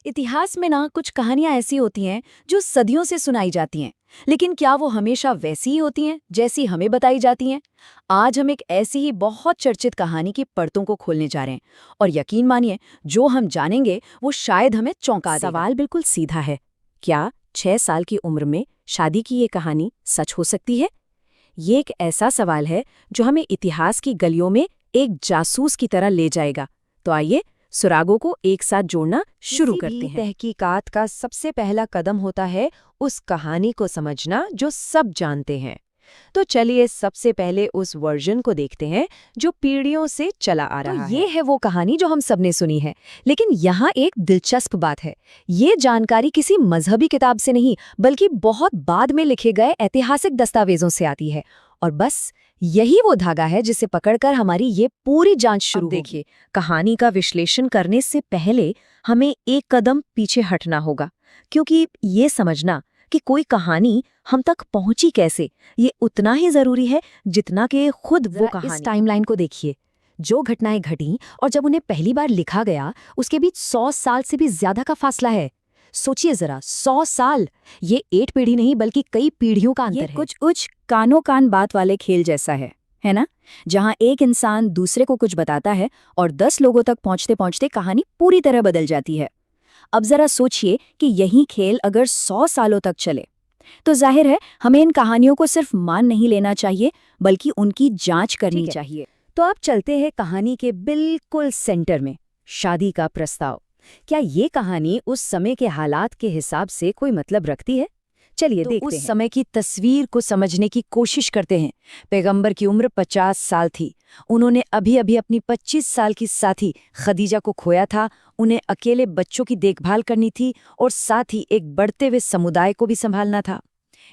इतिहास में ना कुछ कहानियां ऐसी होती हैं जो सदियों से सुनाई जाती हैं, लेकिन क्या वो हमेशा वैसी ही होती हैं जैसी हमें बताई जाती हैं? आज हम एक ऐसी ही बहुत चर्चित कहानी की परतों को खोलने जा रहे हैं, और यकीन मानिए, जो हम जानेंगे वो शायद हमें चौंका देगा। सवाल बिल्कुल सीधा है। क्या 6 साल की उम्र में शादी की ये कहानी सच हो सकती है? ये एक ऐसा सवाल है जो हमें इतिहास की गलियों में एक जासूस की तरह ले जाएगा। तो आइए सुरागों को एक साथ जोड़ना शुरू किसी करते भी हैं। तहकीकात का सबसे पहला कदम होता है उस कहानी को समझना जो सब जानते हैं। तो चलिए सबसे पहले उस वर्जन को देखते हैं जो पीढ़ियों से चला आ तो रहा ये है। है वो कहानी जो हम सबने सुनी है, लेकिन यहाँ एक दिलचस्प बात है। ये जानकारी किसी मजहबी किताब से नहीं, बल्कि बहुत बाद में लिखे गए ऐतिहासिक दस्तावेजों से आती है। और बस यही वो धागा है जिसे पकड़कर हमारी ये पूरी जांच शुरू अब होगी। देखिए, कहानी का विश्लेषण करने से पहले हमें एक कदम पीछे हटना होगा, क्योंकि ये समझना कि कोई कहानी हम तक पहुंची कैसे, ये उतना ही जरूरी है जितना कि खुद वो जरा कहानी। इस टाइमलाइन को देखिए। जो घटनाएं घटी और जब उन्हें पहली बार लिखा गया, उसके बीच 100 साल से भी ज्यादा का फासला है। सोचिए जरा, 100 साल! ये 8 पीढ़ी नहीं बल्कि कई पीढ़ियों का अंतर ये है। कुछ कानो कान बात वाले खेल जैसा है ना? जहां एक इंसान दूसरे को कुछ बताता है और 10 लोगों तक पहुंचते पहुंचते कहानी पूरी तरह बदल जाती है। अब जरा सोचिए कि यही खेल अगर 100 सालों तक चले, तो जाहिर है हमें इन कहानियों को सिर्फ मान नहीं लेना चाहिए, बल्कि उनकी जांच करनी ठीक है। चाहिए। तो अब चलते हैं कहानी के बिल्कुल सेंटर में, शादी का प्रस्ताव। क्या ये कहानी उस समय के हालात के हिसाब से कोई मतलब रखती है? चलिए तो देखते उस हैं। समय की तस्वीर को समझने की कोशिश करते हैं। पैगंबर की उम्र 50 साल थी। उन्होंने अभी अभी अपनी 25 साल की साथी खदीजा को खोया था। उन्हें अकेले बच्चों की देखभाल करनी थी और साथ ही एक बढ़ते हुए समुदाय को भी संभालना था।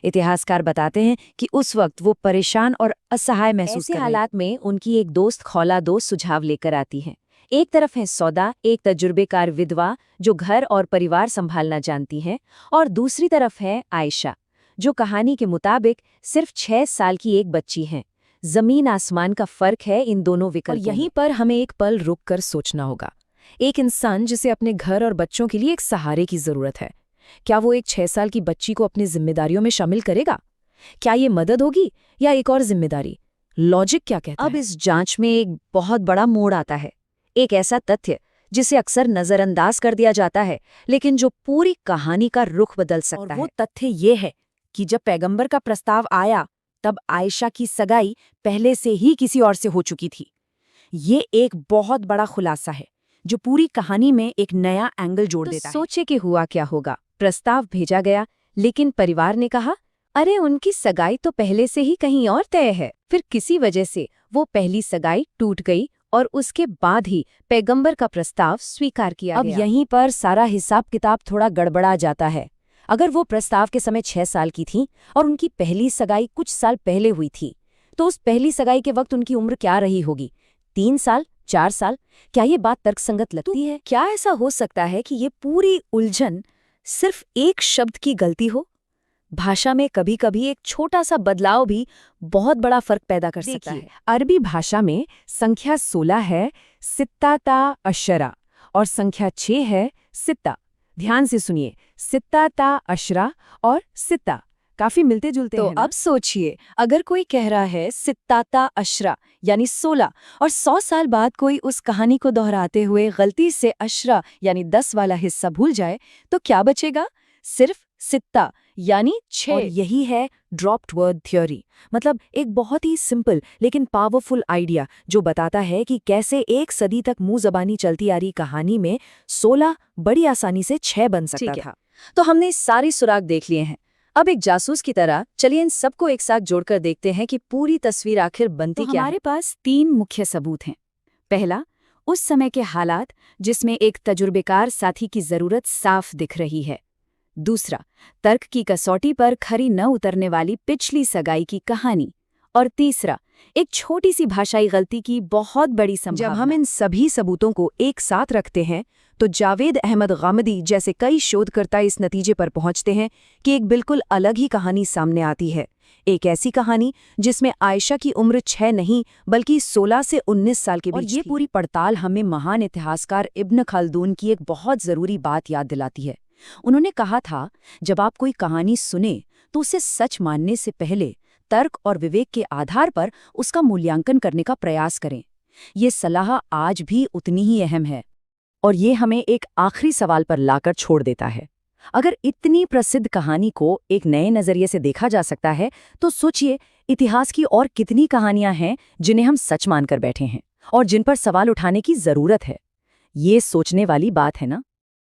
इतिहासकार बताते हैं कि उस वक्त वो परेशान और असहाय महसूस ऐसे कर रहे हालात में उनकी एक दोस्त खौला दो सुझाव लेकर आती है। एक तरफ है सौदा, एक तजुर्बेकार विधवा जो घर और परिवार संभालना जानती है, और दूसरी तरफ है आयशा, जो कहानी के मुताबिक सिर्फ 6 साल की एक बच्ची है। जमीन आसमान का फर्क है इन दोनों और विकल्पों यहीं में। पर हमें एक पल रुक कर सोचना होगा। एक इंसान जिसे अपने घर और बच्चों के लिए एक सहारे की जरूरत है, क्या वो एक 6 साल की बच्ची को अपनी जिम्मेदारियों में शामिल करेगा? क्या ये मदद होगी या एक और जिम्मेदारी? लॉजिक क्या कहता अब है? इस जांच में एक बहुत बड़ा मोड़ आता है, एक ऐसा तथ्य जिसे अक्सर नजरअंदाज कर दिया जाता है, लेकिन जो पूरी कहानी का रुख बदल और सकता वो है। तथ्य ये है कि जब पैगंबर का प्रस्ताव आया, तब आयशा की सगाई पहले से ही किसी और से हो चुकी थी। ये एक बहुत बड़ा खुलासा है जो पूरी कहानी में एक नया एंगल जोड़ तो देता है। सोचे कि हुआ क्या होगा। प्रस्ताव भेजा गया, लेकिन परिवार ने कहा, अरे उनकी सगाई तो पहले से ही कहीं और तय है। फिर किसी वजह से वो पहली सगाई टूट गई और उसके बाद ही पैगंबर का प्रस्ताव स्वीकार किया अब गया। यहीं पर सारा हिसाब किताब थोड़ा गड़बड़ा जाता है। अगर वो प्रस्ताव के समय 6 साल की थी और उनकी पहली सगाई कुछ साल पहले हुई थी, तो उस पहली सगाई के वक्त उनकी उम्र क्या रही होगी? 3 साल, 4 साल? क्या ये बात तर्कसंगत लगती है? क्या ऐसा हो सकता है कि ये पूरी उलझन सिर्फ एक शब्द की गलती हो? भाषा में कभी-कभी एक छोटा सा बदलाव भी बहुत बड़ा फर्क पैदा कर सकता है। अरबी भाषा में संख्या 16 है सित्ताता अशरा और संख्या 6 है सित्ता। ध्यान से सुनिए, सित्ताता अशरा और सित्ता काफी मिलते जुलते तो हैं ना? अब सोचिए, अगर कोई कह रहा है सित्ताता अशरा यानी 16, और 100 साल बाद कोई उस कहानी को दोहराते हुए गलती से अशरा यानी 10 वाला हिस्सा भूल जाए, तो क्या बचेगा? सिर्फ सित्ता यानी 6। और यही है ड्रॉप्ड वर्ड थ्योरी, मतलब एक बहुत ही सिंपल लेकिन पावरफुल आइडिया जो बताता है कि कैसे एक सदी तक मुंह जबानी चलती आ रही कहानी में 16 बड़ी आसानी से 6 बन सकता था। तो हमने सारी सुराग देख लिए हैं। अब एक जासूस की तरह चलिए इन सबको एक साथ जोड़कर देखते हैं कि पूरी तस्वीर आखिर बनती क्या है। हमारे पास 3 मुख्य सबूत हैं। पहला, उस समय के हालात जिसमें एक तजुर्बेकार साथी की जरूरत साफ दिख रही है। दूसरा, तर्क की कसौटी पर खरी न उतरने वाली पिछली सगाई की कहानी। और तीसरा, एक छोटी सी भाषाई गलती की बहुत बड़ी संभावना। जब हम इन सभी सबूतों को एक साथ रखते हैं तो जावेद अहमद गामदी जैसे कई शोधकर्ता इस नतीजे पर पहुंचते हैं कि एक बिल्कुल अलग ही कहानी सामने आती है। एक ऐसी कहानी जिसमें आयशा की उम्र 6 नहीं बल्कि 16 से 19 साल के बीच और ये थी। पूरी पड़ताल हमें महान इतिहासकार इब्न खल्दून की एक बहुत ज़रूरी बात याद दिलाती है। उन्होंने कहा था, जब आप कोई कहानी सुने तो उसे सच मानने से पहले तर्क और विवेक के आधार पर उसका मूल्यांकन करने का प्रयास करें। ये सलाह आज भी उतनी ही अहम है। और ये हमें एक आखिरी सवाल पर लाकर छोड़ देता है। अगर इतनी प्रसिद्ध कहानी को एक नए नज़रिए से देखा जा सकता है तो सोचिए, इतिहास की और कितनी कहानियां हैं जिन्हें हम सच मानकर बैठे हैं और जिन पर सवाल उठाने की ज़रूरत है। ये सोचने वाली बात है ना।